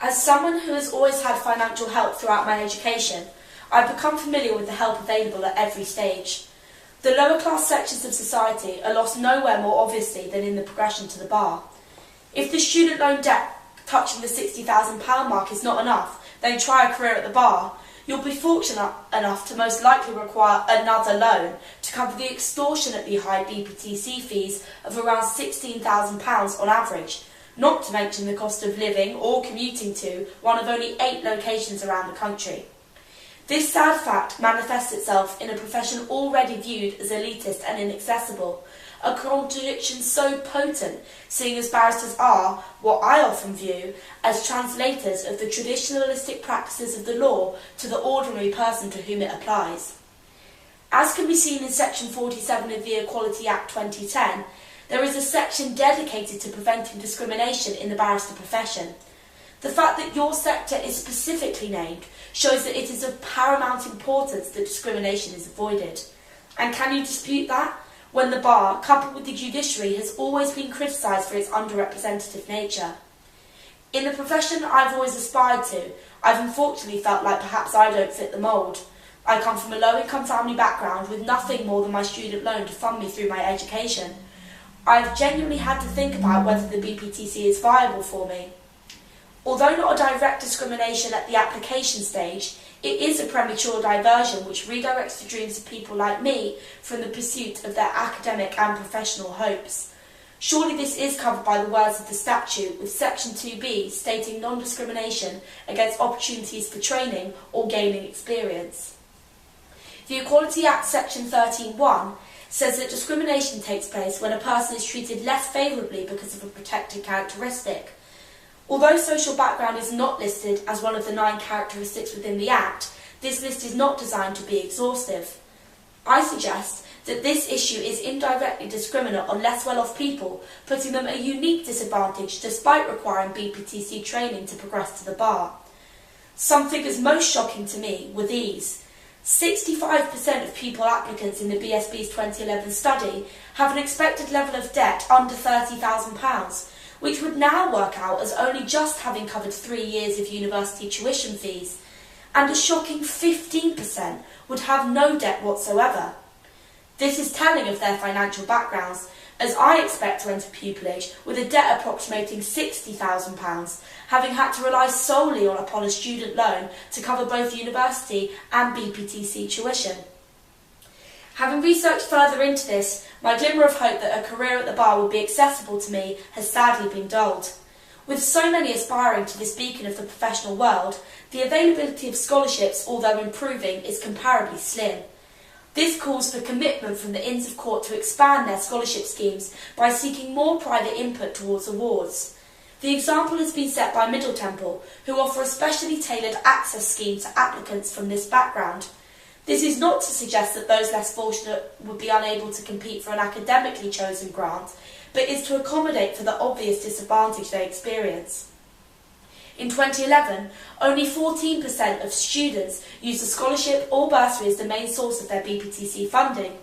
As someone who has always had financial help throughout my education, I've become familiar with the help available at every stage. The lower class sections of society are lost nowhere more obviously than in the progression to the bar. If the student loan debt touching the £60,000 mark is not enough, then try a career at the bar. You'll be fortunate enough to most likely require another loan to cover the extortionately high BPTC fees of around £16,000 on average, not to mention the cost of living or commuting to one of only 8 locations around the country. This sad fact manifests itself in a profession already viewed as elitist and inaccessible, a contradiction so potent, seeing as barristers are, what I often view, as translators of the traditionalistic practices of the law to the ordinary person to whom it applies. As can be seen in Section 47 of the Equality Act 2010, there is a section dedicated to preventing discrimination in the barrister profession. The fact that your sector is specifically named shows that it is of paramount importance that discrimination is avoided. And can you dispute that, when the bar, coupled with the judiciary, has always been criticised for its underrepresentative nature? In the profession I've always aspired to, I've unfortunately felt like perhaps I don't fit the mould. I come from a low-income family background with nothing more than my student loan to fund me through my education. I've genuinely had to think about whether the BPTC is viable for me. Although not a direct discrimination at the application stage, it is a premature diversion which redirects the dreams of people like me from the pursuit of their academic and professional hopes. Surely this is covered by the words of the statute, with Section 2B stating non-discrimination against opportunities for training or gaining experience. The Equality Act Section 13(1) says that discrimination takes place when a person is treated less favourably because of a protected characteristic. Although social background is not listed as one of the 9 characteristics within the Act, this list is not designed to be exhaustive. I suggest that this issue is indirectly discriminate on less well-off people, putting them at a unique disadvantage despite requiring BPTC training to progress to the bar. Some figures most shocking to me were these. 65% of pupil applicants in the BSB's 2011 study have an expected level of debt under £30,000, which would now work out as only just having covered 3 years of university tuition fees, and a shocking 15% would have no debt whatsoever. This is telling of their financial backgrounds, as I expect to enter pupillage with a debt approximating £60,000, having had to rely solely upon a student loan to cover both university and BPTC tuition. Having researched further into this, my glimmer of hope that a career at the bar would be accessible to me has sadly been dulled. With so many aspiring to this beacon of the professional world, the availability of scholarships, although improving, is comparably slim. This calls for commitment from the Inns of Court to expand their scholarship schemes by seeking more private input towards awards. The example has been set by Middle Temple, who offer a specially tailored access scheme to applicants from this background. This is not to suggest that those less fortunate would be unable to compete for an academically chosen grant, but is to accommodate for the obvious disadvantage they experience. In 2011, only 14% of students used a scholarship or bursary as the main source of their BPTC funding.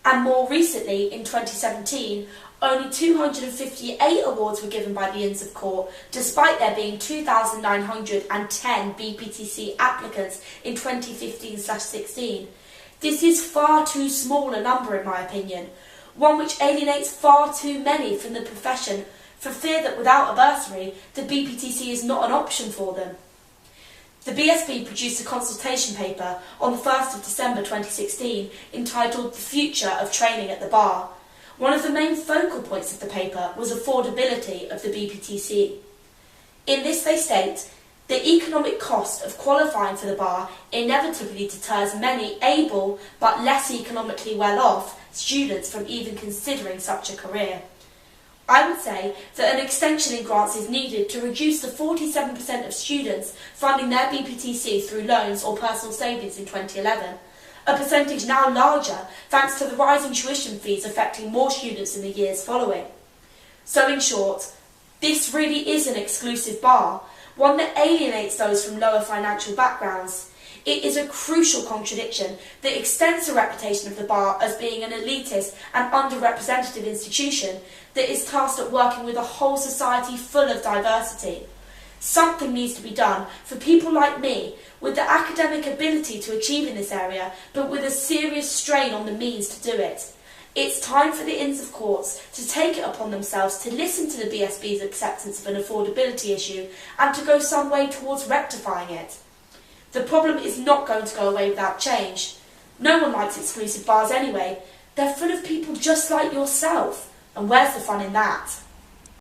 And more recently, in 2017, only 258 awards were given by the Inns of Court, despite there being 2,910 BPTC applicants in 2015/16. This is far too small a number in my opinion, one which alienates far too many from the profession for fear that without a bursary, the BPTC is not an option for them. The BSB produced a consultation paper on the 1st of December 2016 entitled The Future of Training at the Bar. One of the main focal points of the paper was affordability of the BPTC. In this they state, the economic cost of qualifying for the bar inevitably deters many able but less economically well-off students from even considering such a career. I would say that an extension in grants is needed to reduce the 47% of students funding their BPTC through loans or personal savings in 2011, a percentage now larger thanks to the rising tuition fees affecting more students in the years following. So in short, this really is an exclusive bar, one that alienates those from lower financial backgrounds. It is a crucial contradiction that extends the reputation of the bar as being an elitist and underrepresentative institution that is tasked at working with a whole society full of diversity. Something needs to be done for people like me, with the academic ability to achieve in this area, but with a serious strain on the means to do it. It's time for the Inns of Courts to take it upon themselves to listen to the BSB's acceptance of an affordability issue and to go some way towards rectifying it. The problem is not going to go away without change. No one likes exclusive bars anyway. They're full of people just like yourself. And where's the fun in that?